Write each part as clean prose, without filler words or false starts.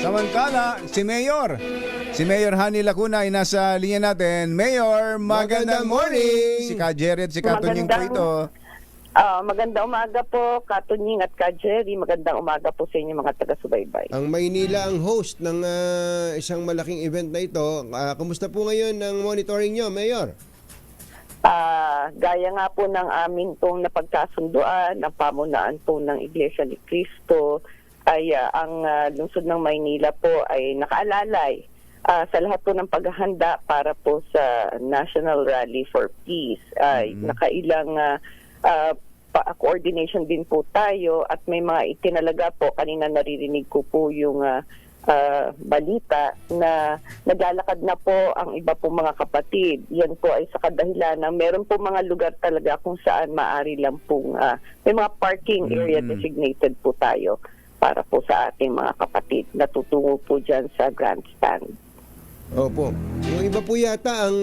Samantala, si Mayor Honey Lacuna ay nasa linya natin. Mayor, magandang morning! Si Ka Jerry at si Ka Tunying po ito. Magandang umaga po, Katunying at Ka Jerry. Magandang umaga po sa inyo mga taga-subaybay. Ang Maynila ang host ng isang malaking event na ito. Kumusta po ngayon ang monitoring nyo, Mayor? Gaya nga po ng amin pong napagkasunduan, ang pamunaan po ng Iglesia ni Cristo, ay ang lungsod ng Maynila po ay nakaalalay sa lahat po ng paghahanda para po sa National Rally for Peace. Nakailang coordination din po tayo at may mga itinalaga po. Kanina naririnig ko po yung balita na naglalakad na po ang iba po mga kapatid. Yan po ay sa kadahilan na meron po mga lugar talaga kung saan maaari lang pong may mga parking area designated po tayo para po sa ating mga kapatid na tutungo po dyan sa grandstand. Opo. Yung iba po yata ang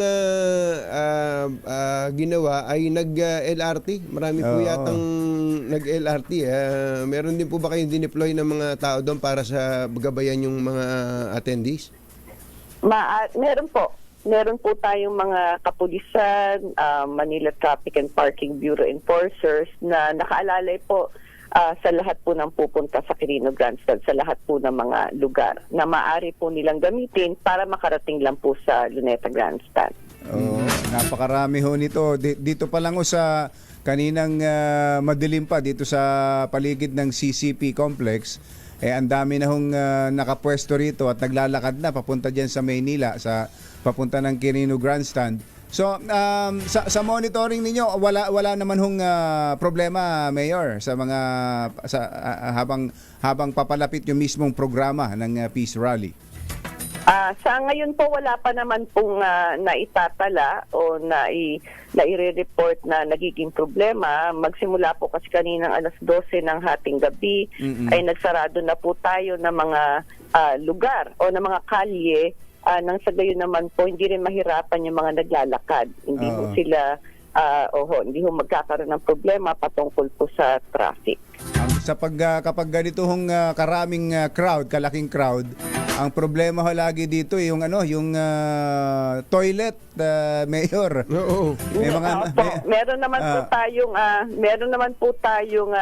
ginawa ay nag-LRT. Marami po yatang nag-LRT. Meron din po ba kayong dineploy ng mga tao doon para sa gabayan yung mga attendees? Meron po. Meron po tayong mga kapulisan, Manila Traffic and Parking Bureau Enforcers na nakaalalay po sa lahat po ng pupunta sa Quirino Grandstand, sa lahat po ng mga lugar na maaari po nilang gamitin para makarating lang po sa Luneta Grandstand. Napakarami ho nito. Dito pa lang ho sa kaninang madilim pa dito sa paligid ng CCP complex, ang dami na hong nakapwesto rito at naglalakad na papunta dyan sa Maynila, papunta ng Quirino Grandstand. So sa monitoring ninyo wala naman hong problema, Mayor, sa mga habang papalapit yung mismong programa ng Peace Rally. Sa ngayon po wala pa naman pong naitatala o nai-report na nagiging problema. Magsimula po kasi kaninang alas 12 ng hating gabi ay nagsarado na po tayo ng mga lugar o ng mga kalye. Nang sa gayon naman po, hindi rin mahirapan yung mga naglalakad. Hindi ho sila, hindi ho magkakaroon ng problema patungkol po sa traffic. Kapag ganito hong karaming kalaking crowd, ang problema ho lagi dito yung toilet, Mayor. Oo. Meron naman po tayong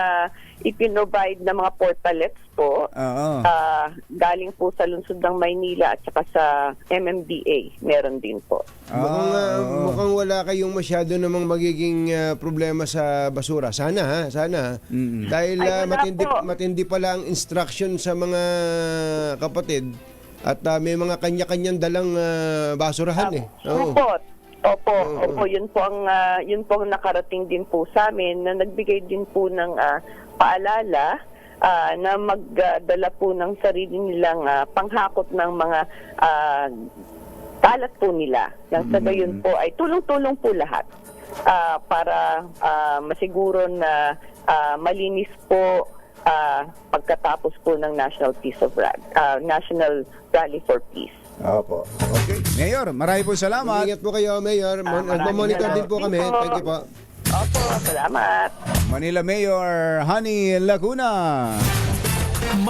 ipinobide na mga portalets po. Galing po sa lungsod ng Maynila at saka sa MMDA. Meron din po. Mukhang wala kayong masyado namang magiging problema sa basura. Sana. Dahil matindi pala ang instruction sa mga kapatid at may mga kanya-kanyang dalang basurahan Opo, yun po ang nakarating din po sa amin na nagbigay din po ng paalala na magdala po ng sarili nilang panghakot ng mga kalat po nila. Nang sa gayon po ay tulong-tulong po lahat para masiguro na malinis po pagkatapos po ng National Rally for Peace. Opo. Okay. Mayor, marami po salamat. Ingat po kayo, Mayor. Monitor din po kami. Thank you po. Opo, salamat. Manila Mayor Honey Lacuna.